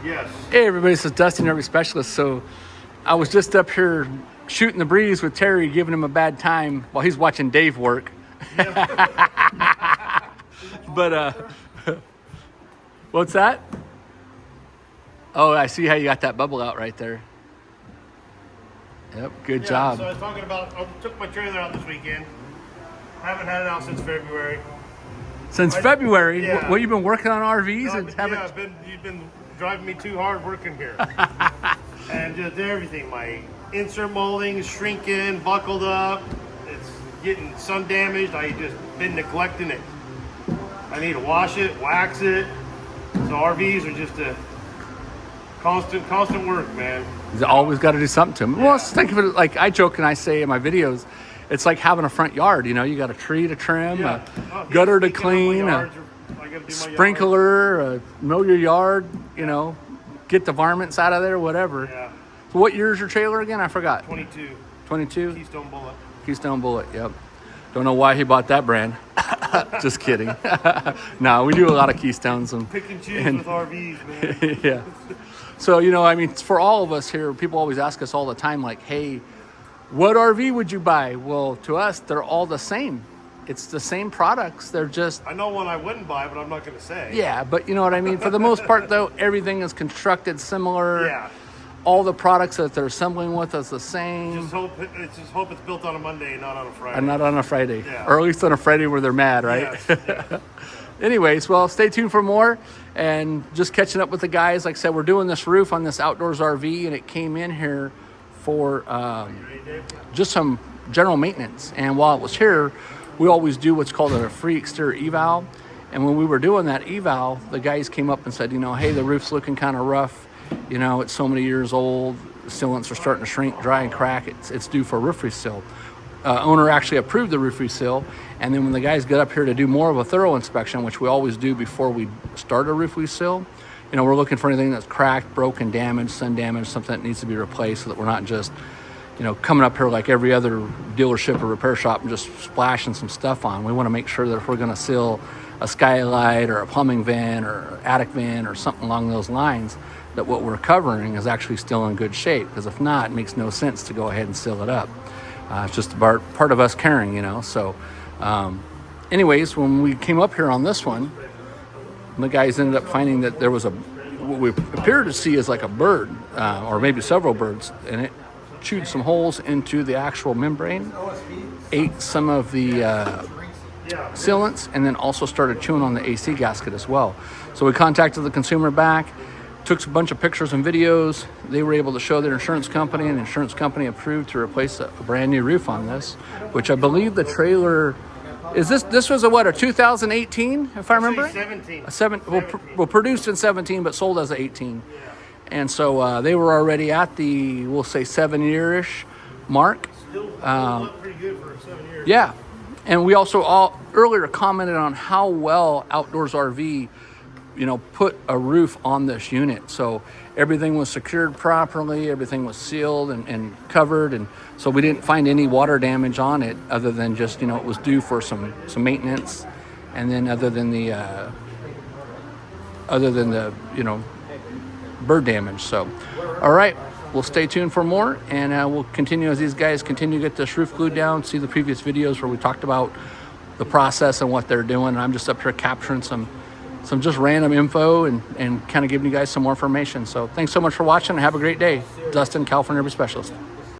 Yes. Hey everybody, this is Dustin, Every Specialist. So I was just up here shooting the breeze with Terry, giving him a bad time while he's watching Dave work. Yeah. But what's that? Oh, I see how you got that bubble out right there. Yep, good job. So I was talking about, I took my trailer out this weekend. Haven't had it out since February. Since February? Yeah. What, you been working on RVs? No, And haven't... you've been driving me too hard working here. And just everything, my insert molding is shrinking, buckled up. It's getting sun damaged. I just been neglecting it. I need to wash it, wax it. So RVs are just a constant work, man. You always got to do something to them. Yeah. Well, let's think of it like I joke and I say in my videos, it's like having a front yard. You know, you got a tree to trim, a gutter to clean, a sprinkler, mow your yard, you know, get the varmints out of there, whatever. Yeah. So what year is your trailer again? I forgot. 22. 22? Keystone Bullet. Keystone Bullet, yep. Don't know why he bought that brand. Just kidding. No, we do a lot of Keystones. Pick and choose with RVs, man. Yeah. So, you know, I mean, for all of us here, people always ask us all the time, like, hey, what RV would you buy? Well, to us, they're all the same. It's the same products. They're just... I know one I wouldn't buy, but I'm not going to say. Yeah, but you know what I mean? For the most part, though, everything is constructed similar. Yeah. All the products that they're assembling with is the same. Just hope it's built on a Monday and not on a Friday. And not on a Friday. Yeah. Or at least on a Friday where they're mad, right? Yes. Yeah. Anyways, well, stay tuned for more. And just catching up with the guys. Like I said, we're doing this roof on this outdoors RV, and it came in here for just some general maintenance. And while it was here, we always do what's called a free exterior eval. And when we were doing that eval, the guys came up and said, you know, hey, the roof's looking kind of rough. You know, it's so many years old. The sealants are starting to shrink, dry, and crack. It's due for a roof reseal. Owner actually approved the roof reseal. And then when the guys get up here to do more of a thorough inspection, which we always do before we start a roof reseal, you know, we're looking for anything that's cracked, broken, damaged, sun damaged, something that needs to be replaced so that we're not just, you know, coming up here like every other dealership or repair shop and just splashing some stuff on. We want to make sure that if we're going to seal a skylight or a plumbing vent or attic vent or something along those lines, that what we're covering is actually still in good shape. Because if not, it makes no sense to go ahead and seal it up. It's just part of us caring, you know. So anyways, when we came up here on this one, the guys ended up finding that there was what we appeared to see is like a bird, or maybe several birds, and it chewed some holes into the actual membrane, ate some of the sealants, and then also started chewing on the AC gasket as well. So we contacted the consumer back, took a bunch of pictures and videos. They were able to show their insurance company, and the insurance company approved to replace a brand new roof on this, which I believe the trailer is this was a 2018, if I remember? 17. Well, produced in 17, but sold as an 18. Yeah. And so they were already at the, we'll say 7-year-ish mark. Still look pretty good for 7 years. Yeah. And we also earlier commented on how well Outdoors RV, you know, put a roof on this unit. So everything was secured properly, everything was sealed and covered, and so we didn't find any water damage on it other than just, you know, it was due for some maintenance, and then other than the you know, bird damage. So all right, we'll stay tuned for more, and we'll continue as these guys continue to get this roof glued down. See the previous videos where we talked about the process and what they're doing, and I'm just up here capturing some just random info and kind of giving you guys some more information. So thanks so much for watching, and have a great day. Dustin, California Urban Specialist.